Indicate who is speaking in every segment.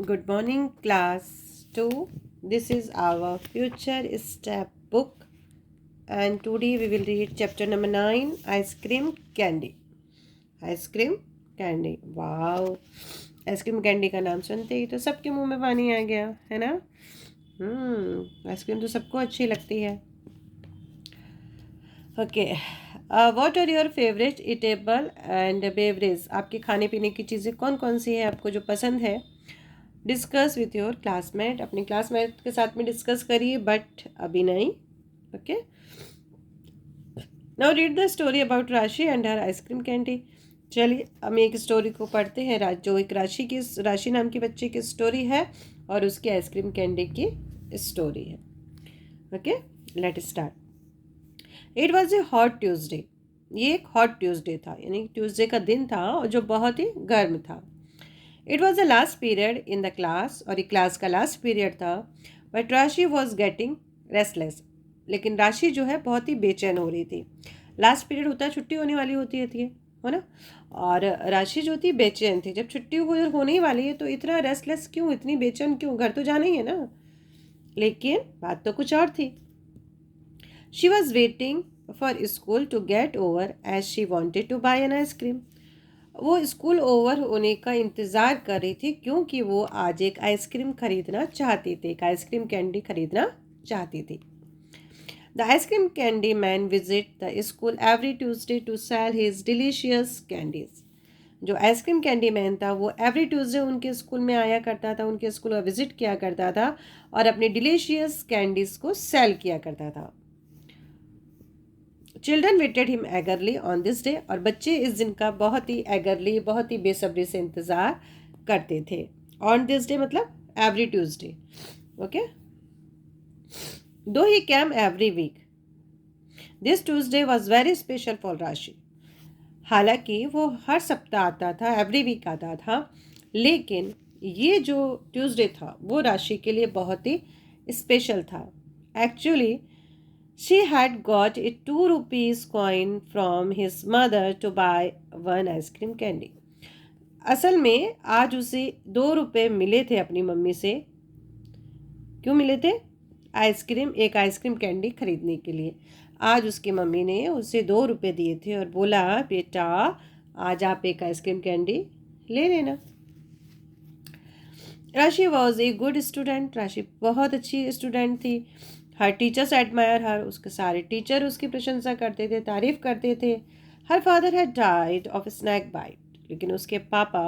Speaker 1: Good morning, class 2. This is our future step book, and today we will read chapter number 9, Ice Cream Candy. Ice Cream Candy. Wow! Ice cream candy का नाम सुनते ही तो सबके मुंह में पानी आ गया है ना। आइसक्रीम तो सबको अच्छी लगती है। Okay, what are your favourite eatable and beverage? आपके खाने पीने की चीज़ें कौन कौन सी है आपको जो पसंद है? डिस्कस विथ योर क्लासमेट, अपने क्लासमेट के साथ में डिस्कस करिए, बट अभी नहीं। Okay, now read the story about राशि एंड हर आइसक्रीम कैंडी। चलिए हम एक स्टोरी को पढ़ते हैं, जो एक राशि नाम की बच्चे की स्टोरी है और उसकी आइसक्रीम कैंडी की स्टोरी है। Okay, let start. It was a hot Tuesday. ये एक हॉट ट्यूजडे था, यानी ट्यूजडे का दिन था और जो बहुत ही गर्म था। It was the last period in the class, और ये क्लास का लास्ट पीरियड था। बट राशि वॉज गेटिंग रेस्टलेस, लेकिन राशि जो है बहुत ही बेचैन हो रही थी। लास्ट पीरियड होता है, छुट्टी होने वाली होती है ना। और राशि जो थी बेचैन थी। जब छुट्टी होने ही वाली है तो इतना रेस्टलेस क्यों, इतनी बेचैन क्यों? घर तो जाना ही है ना। लेकिन बात तो कुछ और थी। She was waiting for school to get over as she wanted to buy an ice cream. वो स्कूल ओवर होने का इंतज़ार कर रही थी क्योंकि वो आज एक आइसक्रीम खरीदना चाहती थी, एक आइसक्रीम कैंडी खरीदना चाहती थी। The ice cream candy man visit the school every Tuesday to sell his delicious candies. जो आइसक्रीम कैंडी मैन था वो एवरी ट्यूसडे उनके स्कूल में आया करता था, उनके स्कूल में विजिट किया करता था और अपनी डिलीशियस कैंडीज को सेल किया करता था। Children waited him eagerly on this day, और बच्चे इस दिन का बहुत ही एगरली, बहुत ही बेसब्री से इंतज़ार करते थे। ऑन दिस डे मतलब every Tuesday. Okay, though he came every week, this Tuesday was very special for Rashi. हालांकि वो हर सप्ताह आता था, एवरी वीक आता था, लेकिन ये जो ट्यूसडे था वो राशि के लिए बहुत ही स्पेशल था। Actually she had got a 2 rupees coin from his mother to buy one ice cream candy. असल में आज उसे 2 रुपये मिले थे अपनी मम्मी से। क्यों मिले थे? एक आइसक्रीम कैंडी खरीदने के लिए। आज उसकी मम्मी ने उसे 2 रुपये दिए थे और बोला, बेटा आज आप एक आइसक्रीम कैंडी ले लेना। राशि वॉज ए गुड स्टूडेंट। राशि बहुत अच्छी स्टूडेंट थी। हर टीचर्स एडमायर हर, उसके सारे टीचर उसकी प्रशंसा करते थे, तारीफ करते थे। Her father had died of snake bite, लेकिन उसके पापा,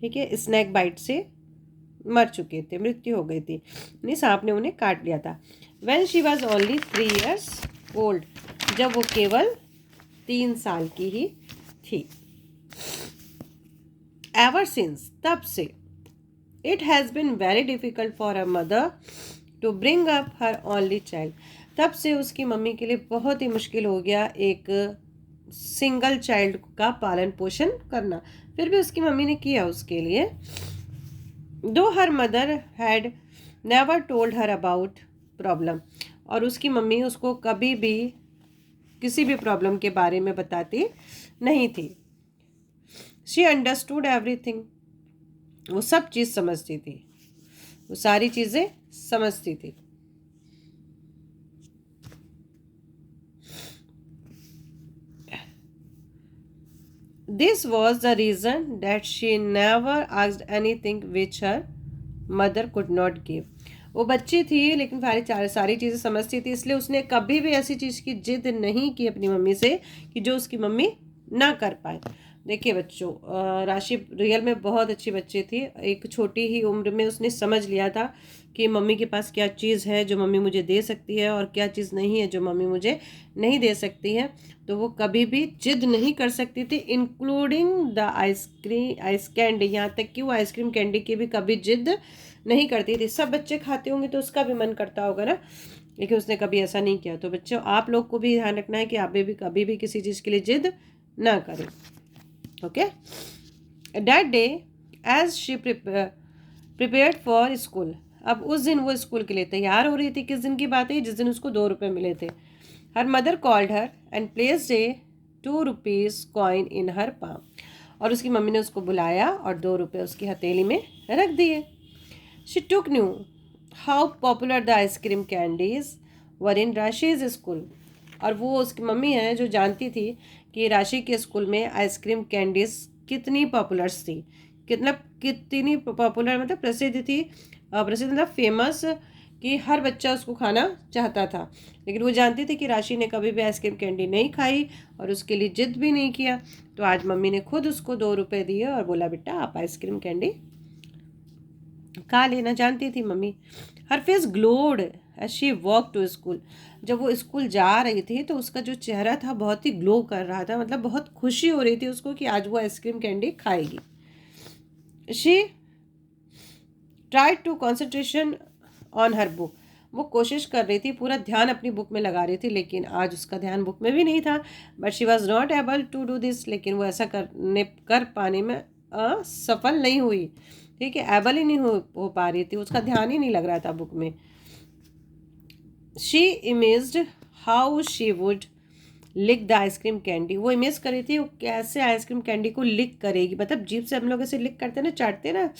Speaker 1: ठीक है, स्नैक बाइट से मर चुके थे, मृत्यु हो गई थी, यानी सांप ने उन्हें काट लिया था। When she was only 3 years old, जब वो केवल 3 साल की ही थी। एवर सिंस, तब से, it has been very difficult for a mother to bring up her only child. तब से उसकी मम्मी के लिए बहुत ही मुश्किल हो गया एक सिंगल चाइल्ड का पालन पोषण करना। फिर भी उसकी मम्मी ने किया उसके लिए। दो her mother had never told her about problem, और उसकी मम्मी उसको कभी भी किसी भी प्रॉब्लम के बारे में बताती नहीं थी। शी अंडरस्टूड एवरीथिंग, वो सब चीज़ समझती थी, वो सारी चीज़ें समझती थी। This was the reason that she never asked anything which her mother could not give. वो बच्ची थी लेकिन सारी चीज़ें समझती थी, इसलिए उसने कभी भी ऐसी चीज़ की जिद नहीं की अपनी मम्मी से कि जो उसकी मम्मी ना कर पाए। देखिए बच्चों, राशि रियल में बहुत अच्छी बच्ची थी। एक छोटी ही उम्र में उसने समझ लिया था कि मम्मी के पास क्या चीज़ है जो मम्मी मुझे दे सकती है और क्या चीज़ नहीं है जो मम्मी मुझे नहीं दे सकती है। तो वो कभी भी जिद नहीं कर सकती थी, इंक्लूडिंग द आइस कैंडी, यहाँ तक कि वो आइसक्रीम कैंडी की भी कभी जिद नहीं करती थी। सब बच्चे खाते होंगे तो उसका भी मन करता होगा ना, लेकिन उसने कभी ऐसा नहीं किया। तो बच्चों, आप लोग को भी ध्यान रखना है कि आप भी कभी भी किसी चीज़ के लिए जिद ना करें। Okay, that day as she prepared for school, अब उस दिन वो स्कूल के लिए तैयार हो रही थी। किस दिन की बात है? जिस दिन उसको 2 रुपये मिले थे। Her mother called her and placed a 2 rupees coin in her palm, और उसकी मम्मी ने उसको बुलाया और 2 रुपये उसकी हथेली में रख दिए। She took knew how popular the ice cream candies were in Rashi's school. और वो उसकी मम्मी है जो जानती थी कि राशि के स्कूल में आइसक्रीम कैंडीज कितनी पॉपुलर्स थी, कितनी पॉपुलर मतलब प्रसिद्ध थी, प्रसिद्ध मतलब फेमस, कि हर बच्चा उसको खाना चाहता था। लेकिन वो जानती थी कि राशि ने कभी भी आइसक्रीम कैंडी नहीं खाई और उसके लिए जिद भी नहीं किया। तो आज मम्मी ने खुद उसको 2 रुपए दिए और बोला बेटा आप आइसक्रीम कैंडी खा लेना। जानती थी मम्मी। Her face glowed as she walk to school. जब वो स्कूल जा रही थी तो उसका जो चेहरा था बहुत ही ग्लो कर रहा था, मतलब बहुत खुशी हो रही थी उसको कि आज वो आइसक्रीम कैंडी खाएगी। She try to concentration on her book. वो कोशिश कर रही थी, पूरा ध्यान अपनी बुक में लगा रही थी, लेकिन आज उसका ध्यान बुक में भी नहीं था। But she was not able to do this. लेकिन वो ऐसा कर पाने में सफल नहीं हुई। ठीक है, एबल ही नहीं हो पा रही थी, उसका ध्यान ही नहीं लग रहा था बुक में। She imagined how she would lick the ice cream candy. वो इमेज कर रही थी वो कैसे आइसक्रीम कैंडी को लिक करेगी, मतलब जीभ से हम लोग ऐसे लिक करते हैं ना, चाटते हैं ना,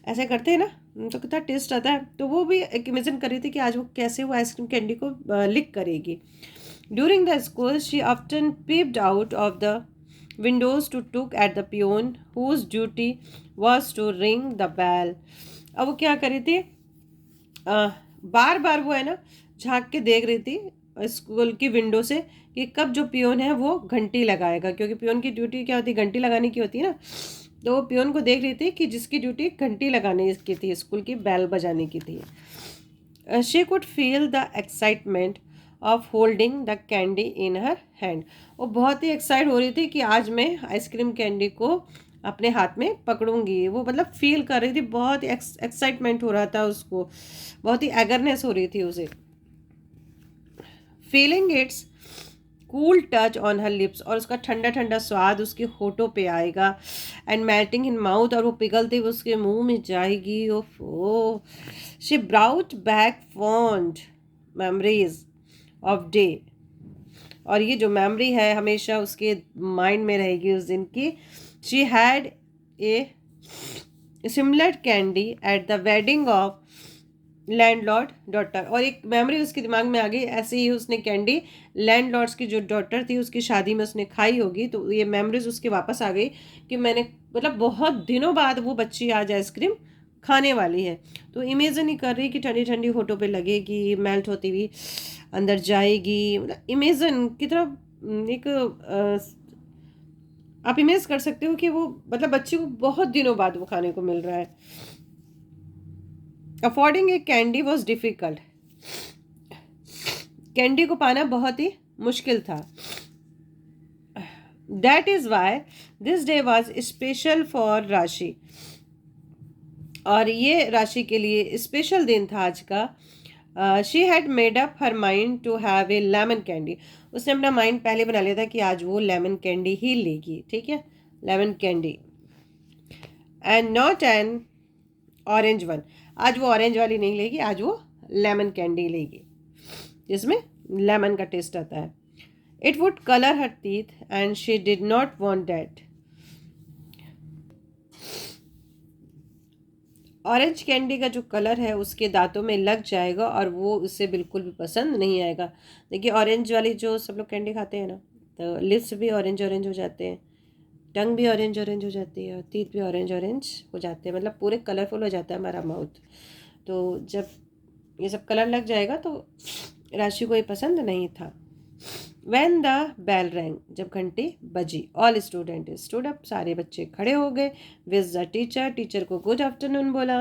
Speaker 1: ऐसे करते हैं ना, तो कितना टेस्ट आता है। तो वो भी एक इमेजिन कर रही थी कि आज वो कैसे वो आइसक्रीम कैंडी को लिक करेगी। During the school she often peeped out of the windows to look at the peon whose duty was to ring the bell। अब वो क्या कर रही थी, बार बार वो है ना झांक के देख रही थी स्कूल की विंडो से कि कब जो पियोन है वो घंटी लगाएगा, क्योंकि पियोन की ड्यूटी क्या होती है, घंटी लगाने की होती है ना। तो वो पियोन को देख रही थी कि जिसकी ड्यूटी घंटी लगाने की थी, स्कूल की बेल बजाने की थी। She could feel the excitement of holding the candy in her hand. वो बहुत ही एक्साइट हो रही थी कि आज मैं आइसक्रीम कैंडी को अपने हाथ में पकड़ूंगी। वो मतलब फील कर रही थी, बहुत ही एक्साइटमेंट हो रहा था उसको, बहुत ही एगरनेस हो रही थी उसे। Feeling its cool touch on her lips. और उसका ठंडा ठंडा स्वाद उसके होठों पे आएगा। And melting in mouth. और वो पिघलते हुए उसके मुंह में जाएगी। Oh, she brought back fond memories of day. और ये जो मेमोरी है हमेशा उसके माइंड में रहेगी उस दिन की। She had a similar candy at the wedding of landlord daughter. और एक मेमोरी उसके दिमाग में आ गई, ऐसे ही उसने कैंडी लैंडलॉर्ड्स की जो डॉटर थी उसकी शादी में उसने खाई होगी। तो ये मेमोरीज उसके वापस आ गई कि मैंने मतलब बहुत दिनों बाद वो बच्ची आज आइसक्रीम खाने वाली है। तो इमेजिन ही कर रही कि ठंडी ठंडी होठों पे लगेगी, मेल्ट होती हुई अंदर जाएगी। मतलब इमेजिन की तरह एक आप इमेज कर सकते हो कि वो मतलब बच्ची को बहुत दिनों बाद वो खाने को मिल रहा है। Affording A candy was difficult. Candy को पाना बहुत ही मुश्किल था। That is why this day was special for राशि। और ये राशि के लिए स्पेशल दिन था आज का। She had made up her mind to have a lemon candy. उसने अपना माइंड पहले बना लिया था कि आज वो लेमन कैंडी ही लेगी। ठीक है, lemon candy and not an orange one. आज वो ऑरेंज वाली नहीं लेगी, आज वो लेमन कैंडी लेगी जिसमें लेमन का टेस्ट आता है। It wood colour her teeth and she did not want that. Orange candy का जो कलर है उसके दांतों में लग जाएगा और वो उसे बिल्कुल भी पसंद नहीं आएगा। देखिए ऑरेंज वाली जो सब लोग कैंडी खाते हैं ना, तो लिप्स भी ऑरेंज ऑरेंज हो जाते हैं, टंग भी ऑरेंज ऑरेंज हो जाती है और टीथ भी ऑरेंज ऑरेंज हो जाते हैं, मतलब पूरे कलरफुल हो जाता है हमारा माउथ। तो जब ये सब कलर लग जाएगा तो राशि को ये पसंद नहीं था। When the bell rang, जब घंटी बजी, ऑल स्टूडेंट स्टूड अप। सारे बच्चे खड़े हो गए। विज द टीचर, टीचर को गुड आफ्टरनून बोला।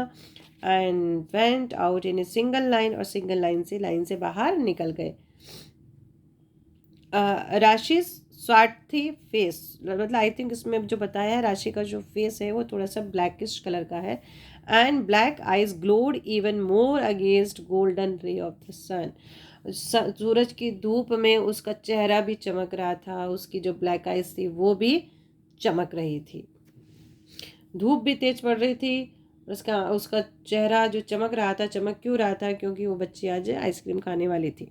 Speaker 1: And went out in a single line, और सिंगल लाइन से बाहर निकल गए। राशि स्वार्थी फेस, मतलब आई थिंक इसमें जो बताया है राशि का जो फेस है वो थोड़ा सा ब्लैकिश कलर का है। And black eyes glowed even more against golden ray of the sun. सूरज की धूप में उसका चेहरा भी चमक रहा था, उसकी जो ब्लैक आइज थी वो भी चमक रही थी। धूप भी तेज पड़ रही थी, उसका उसका चेहरा जो चमक रहा था, चमक क्यों रहा था, क्योंकि वो बच्ची आज आइसक्रीम खाने वाली थी।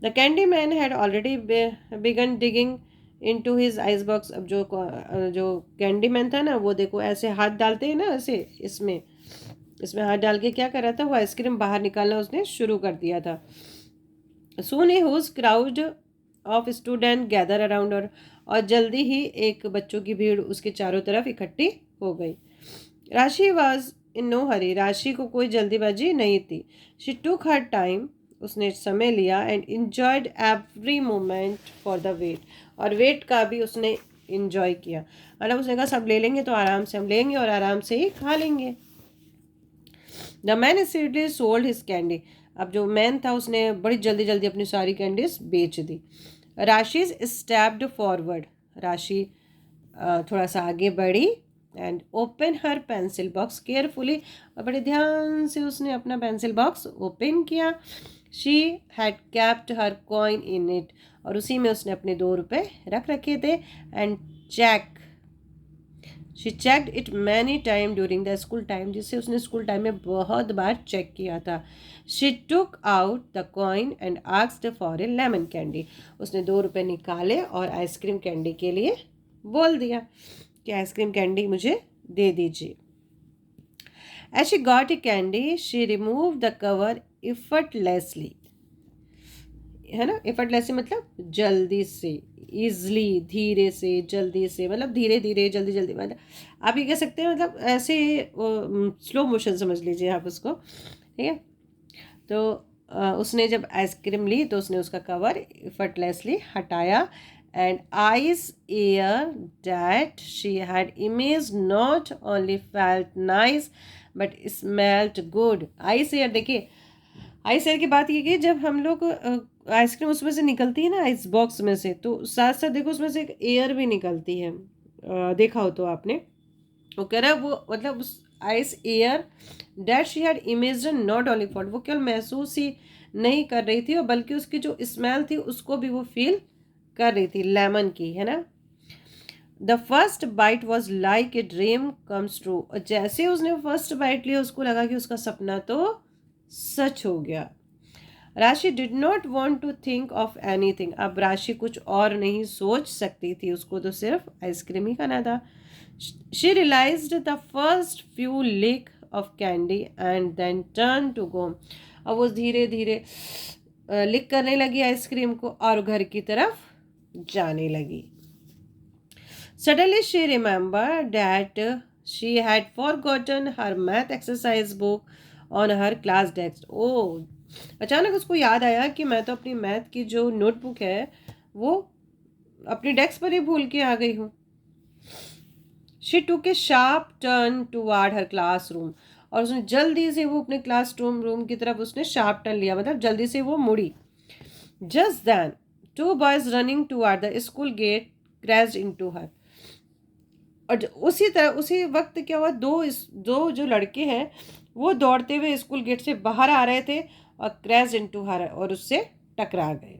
Speaker 1: The candy man had already begun digging into his ice box. अब जो कैंडी मैन था ना वो देखो ऐसे हाथ डालते हैं ना ऐसे इसमें, इसमें हाथ डाल के क्या कर रहा था, वो आइसक्रीम बाहर निकालना उसने शुरू कर दिया था। Soon a huge crowd of student gather around और जल्दी ही एक बच्चों की भीड़ उसके चारों तरफ इकट्ठी हो गई। राशि वॉज इन नो हरी, राशि को कोई जल्दीबाजी नहीं थी। शी टुक हर टाइम, उसने समय लिया and enjoyed every moment for the wait, और वेट का भी उसने इंजॉय किया। मतलब उसने कहा सब ले लेंगे तो आराम से हम लेंगे और आराम से ही खा लेंगे। The man easily sold his candy, अब जो मैन था उसने बड़ी जल्दी जल्दी अपनी सारी कैंडीज बेच दी। राशि स्टेप्ड फॉरवर्ड, राशि थोड़ा सा आगे बढ़ी and open her pencil box carefully, और बड़े ध्यान से उसने अपना पेंसिल बॉक्स ओपन किया। She had kept her coin in it, और उसी में उसने अपने 2 रुपए रख रखे थे। And she checked it many time during the school time, जिससे उसने स्कूल टाइम में बहुत बार चेक किया था। She took out the coin and asked for a lemon candy, उसने 2 रुपए निकाले और आइसक्रीम कैंडी के लिए बोल दिया कि आइसक्रीम कैंडी मुझे दे दीजिए। As she got a candy, she removed the cover effortlessly, है ना, effortlessly मतलब जल्दी से, easily धीरे से, जल्दी से मतलब धीरे धीरे जल्दी जल्दी, मतलब आप ये कह सकते हैं मतलब ऐसे स्लो मोशन समझ लीजिए आप उसको, ठीक है। तो उसने जब आइसक्रीम ली तो उसने उसका कवर effortlessly हटाया and eyes ear that she had imaged not only felt nice but smelled good। Ice air, देखिए आइस एयर की बात ये कि जब हम लोग आइसक्रीम उसमें से निकलती है ना आइस बॉक्स में से, तो साथ साथ देखो उसमें से एक एयर भी निकलती है, देखा हो तो आपने। वो कह रहा है वो मतलब उस ice air that she had imagine not only fault, वो केवल महसूस ही नहीं कर रही थी और बल्कि उसकी जो स्मेल थी उसको भी वो फील कर रही थी, लेमन की, है ना। The first bite was like a dream comes true, और जैसे उसने फर्स्ट बाइट लिया उसको लगा कि उसका सपना तो सच हो गया। Rashi did not want to think of anything, अब राशि कुछ और नहीं सोच सकती थी, उसको तो सिर्फ आइसक्रीम ही खाना था। She realised the first few lick of candy and then turn to go, अब वो धीरे धीरे लिक करने लगी आइसक्रीम को और घर की तरफ जाने लगी। Suddenly she remembered that she had forgotten her math exercise book on her class desk। ओह, अचानक उसको याद आया कि मैं तो अपनी मैथ की जो नोटबुक है वो अपनी डेस्क पर ही भूल के आ गई हूँ। She took a sharp turn toward her classroom, और उसने जल्दी से वो अपने क्लासरूम की तरफ उसने शार्प टर्न लिया, मतलब जल्दी से वो मुड़ी। Just then, 2 boys running toward the school gate crashed into her। और उसी तरह उसी वक्त क्या हुआ, दो जो लड़के हैं वो दौड़ते हुए स्कूल गेट से बाहर आ रहे थे और क्रैश इनटू हर, और उससे टकरा गए।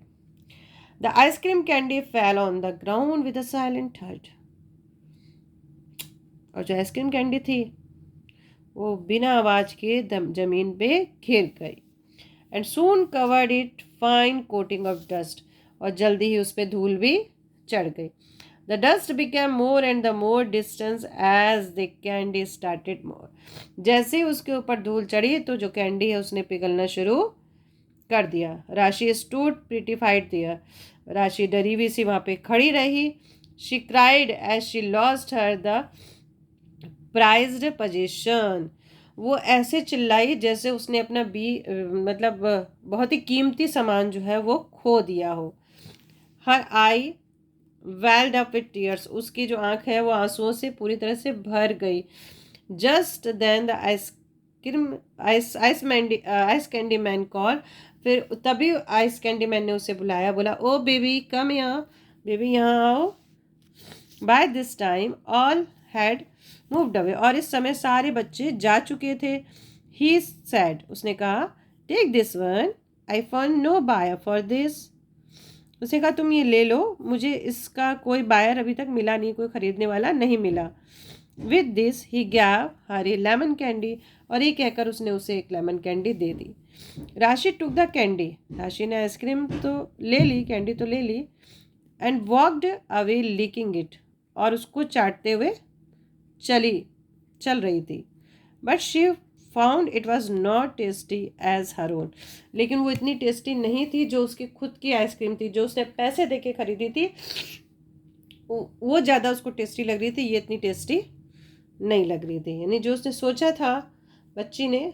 Speaker 1: The ice cream candy fell on the ground with a silent third, और जो आइसक्रीम कैंडी थी वो बिना आवाज के जमीन पे गिर गई। And soon covered it fine coating of dust, और जल्दी ही उस पर धूल भी चढ़ गई। The dust became more and the more distant as the candy started more। जैसे उसके ऊपर धूल चढ़ी तो जो कैंडी है उसने पिघलना शुरू कर दिया। राशि stood petrified there, राशि डरी हुई सी वहाँ पे खड़ी रही। She cried as she lost her the prized possession, वो ऐसे चिल्लाई जैसे उसने अपना मतलब बहुत ही कीमती सामान जो है वो खो दिया हो। Her eye weld up with tears, उसकी जो आंख है वो आंसुओं से पूरी तरह से भर गई। Just then the ice candy man call, फिर तभी आइस कैंडी मैन ने उसे बुलाया, बोला oh baby come here, baby यहाँ आओ। By this time all had moved away, और इस समय सारे बच्चे जा चुके थे। ही सेड, उसने कहा take this one, I found no buyer for this, उसने कहा तुम ये ले लो, मुझे इसका कोई बायर अभी तक मिला नहीं, कोई ख़रीदने वाला नहीं मिला। With this he gave her A lemon candy, और ये कहकर उसने उसे एक लेमन कैंडी दे दी। राशि टुक द कैंडी, राशि ने आइसक्रीम तो ले ली, कैंडी तो ले ली। And walked away licking it, और उसको चाटते हुए चल रही थी। But she found it was not tasty as her own, लेकिन वो इतनी टेस्टी नहीं थी जो उसकी खुद की आइसक्रीम थी, जो उसने पैसे दे के खरीदी थी, वो ज़्यादा उसको टेस्टी लग रही थी, ये इतनी टेस्टी नहीं लग रही थी। यानी जो उसने सोचा था बच्ची ने,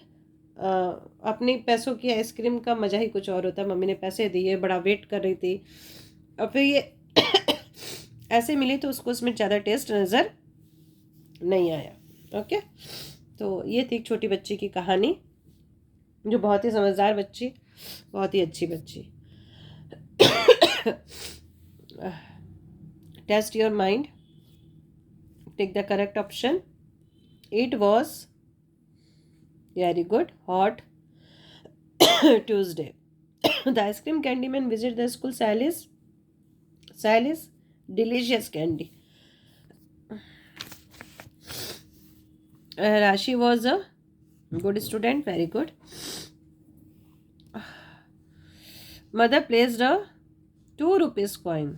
Speaker 1: अपने पैसों की आइसक्रीम का मज़ा ही कुछ और होता है। मम्मी ने पैसे दिए, बड़ा वेट कर रही थी, और फिर ये ऐसे मिली तो उसको उसमें ज़्यादा टेस्ट नज़र नहीं आया। ओके, तो ये थी एक छोटी बच्ची की कहानी, जो बहुत ही समझदार बच्ची, बहुत ही अच्छी बच्ची। Test your mind, take the correct option. It was very good, hot Tuesday. The ice cream candy man visit the school. Sally's delicious candy. Rashi was a good student, very good. Mother placed a 2 rupees coin.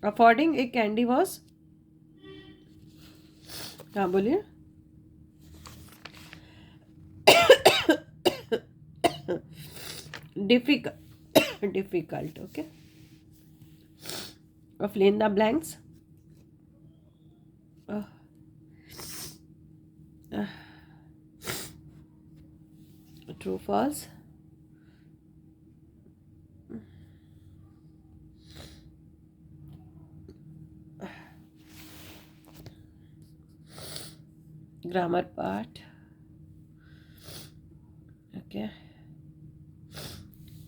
Speaker 1: Affording a candy was, हाँ बोलिए। difficult. Okay, fill in the blanks. True, false. Grammar part. Okay,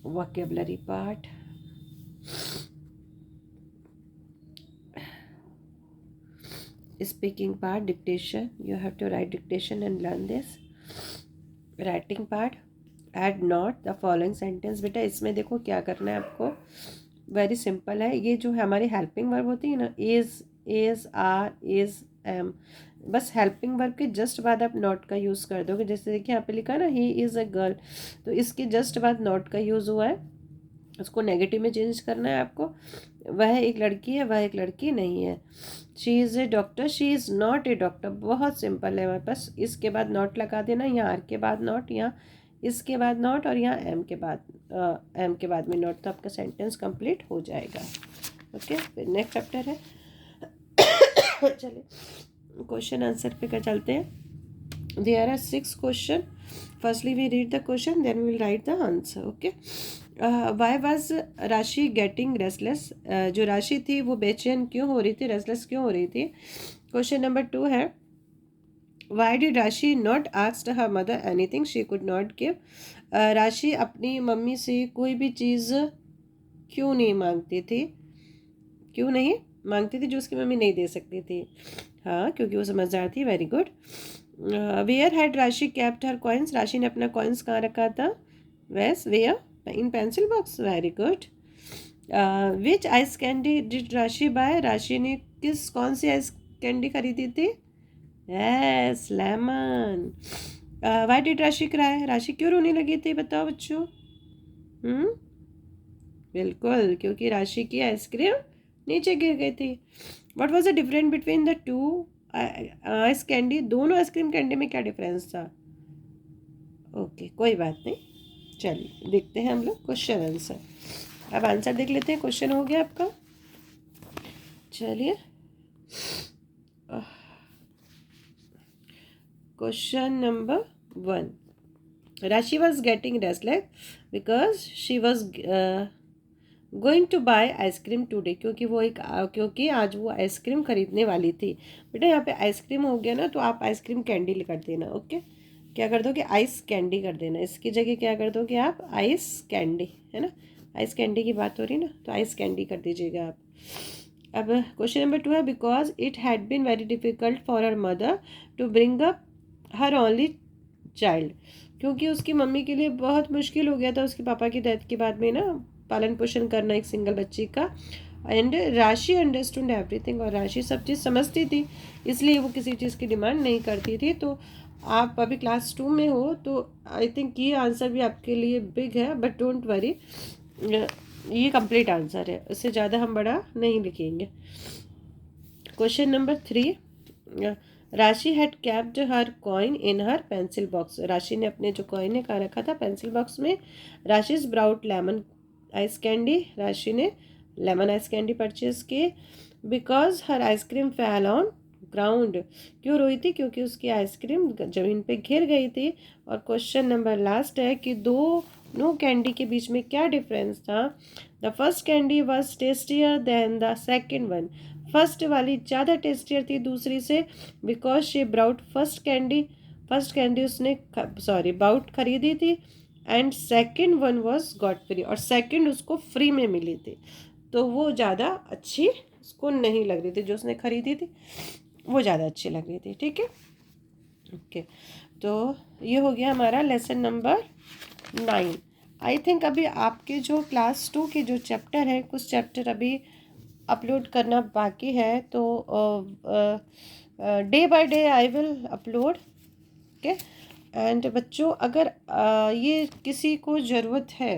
Speaker 1: vocabulary part. Speaking part, dictation. You have to write dictation and learn this. Writing part, add not the following sentence. बेटा इसमें देखो क्या करना है आपको, very simple है। ये जो है हमारी हेल्पिंग वर्ब होती है ना, इज आर इज एम, बस हेल्पिंग वर्ब के जस्ट बाद आप नॉट का यूज़ कर दोगे। जैसे देखिए यहाँ पे लिखा है ना, ही इज़ अ गर्ल, तो इसके जस्ट बाद नॉट का यूज़ हुआ है, उसको नेगेटिव में चेंज करना है आपको। वह एक लड़की है, वह एक लड़की नहीं है। She is a doctor, she is not a doctor, बहुत सिंपल है हमारे पास। इसके बाद नॉट लगा देना, यहाँ आर के बाद नॉट, यहाँ इसके बाद नॉट, और यहाँ एम के बाद में नॉट, तो आपका सेंटेंस कंप्लीट हो जाएगा। ओके, फिर नेक्स्ट चैप्टर है। चलिए क्वेश्चन आंसर पे कर चलते हैं। There are 6 question. Firstly we read the question, then we will write the answer. Okay, why was Rashi getting restless, जो राशि थी वो बेचैन क्यों हो रही थी, रेस्टलेस क्यों हो रही थी। क्वेश्चन नंबर 2 है, वाई डिड राशि not asked her mother anything she could not give, राशि अपनी मम्मी से कोई भी चीज़ क्यों नहीं मांगती थी, क्यों नहीं मांगती थी जो उसकी मम्मी नहीं दे सकती थी। हाँ, क्योंकि वो समझदार थी, very good. Where had Rashi kept her coins, Rashi ने अपना कॉइन्स कहाँ रखा था, where in pencil box, very good. Which ice candy did Rashi buy, Rashi ने कौन सी आइस कैंडी खरीदी थी, yes lemon. Why did Rashi cry, Rashi क्यों रोने लगी थी, बताओ बच्चों। बिल्कुल, क्योंकि राशि की आइसक्रीम नीचे गिर गई थी। What was the difference between the two ice candy, दोनों आइसक्रीम कैंडी में क्या डिफरेंस था। ओके, कोई बात नहीं, चलिए देखते हैं हम लोग क्वेश्चन आंसर। अब आंसर देख लेते हैं, क्वेश्चन हो गया आपका। चलिए question number 1, Rashi was getting restless because she was going to buy ice cream today, क्योंकि आज वो आइसक्रीम खरीदने वाली थी। बेटा यहाँ पे आइसक्रीम हो गया ना, तो आप आइसक्रीम कैंडी कर देना। ओके, क्या कर दोगे, आइस कैंडी कर देना, इसकी जगह क्या कर दोगे आप, आइस कैंडी, है ना, आइस कैंडी की बात हो रही ना, तो आइस कैंडी कर दीजिएगा आप। अब क्वेश्चन नंबर 2 है, because it had been very difficult for her mother to bring up her only child, क्योंकि उसकी मम्मी के लिए बहुत मुश्किल हो गया था उसके पापा की डेथ के बाद में ना पालन पोषण करना एक सिंगल बच्ची का। एंड राशि अंडरस्टूड एवरीथिंग, और राशि सब चीज़ समझती थी, इसलिए वो किसी चीज़ की डिमांड नहीं करती थी। तो आप अभी क्लास 2 में हो, तो आई थिंक ये आंसर भी आपके लिए बिग है, बट डोंट वरी, ये कंप्लीट आंसर है, इससे ज़्यादा हम बड़ा नहीं लिखेंगे। क्वेश्चन नंबर 3, राशि had kept her coin in her pencil box. राशि ने अपने जो कॉइन है कहाँ रखा था? पेंसिल बॉक्स में। राशिज ब्राउट लेमन आइस कैंडी। राशि ने लेमन आइस कैंडी परचेज की। Because her ice cream fell on ground. क्यों रोई थी? क्योंकि उसकी आइसक्रीम ज़मीन पे गिर गई थी। और क्वेश्चन नंबर लास्ट है कि दोनों कैंडी के बीच में क्या डिफरेंस था? The first candy was tastier than the second one. First वाली ज़्यादा टेस्टियर थी दूसरी से, because she brought first candy उसने बाउट खरीदी थी, and second one was got free, और सेकेंड उसको फ्री में मिली थी, तो वो ज़्यादा अच्छी उसको नहीं लग रही थी। जो उसने खरीदी थी वो ज़्यादा अच्छी लग रही थी। ठीक है, ओके। तो ये हो गया हमारा लेसन नंबर 9। आई थिंक अभी आपके जो क्लास 2 के जो चैप्टर हैं, कुछ चैप्टर अभी अपलोड करना बाकी है, तो day by day I will upload. Okay, and बच्चों अगर ये किसी को ज़रूरत है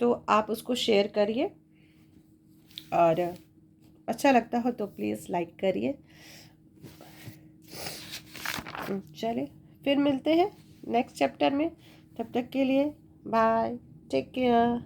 Speaker 1: तो आप उसको शेयर करिए, और अच्छा लगता हो तो प्लीज़ लाइक करिए। चलिए फिर मिलते हैं नेक्स्ट चैप्टर में, तब तक के लिए बाय, टेक केयर।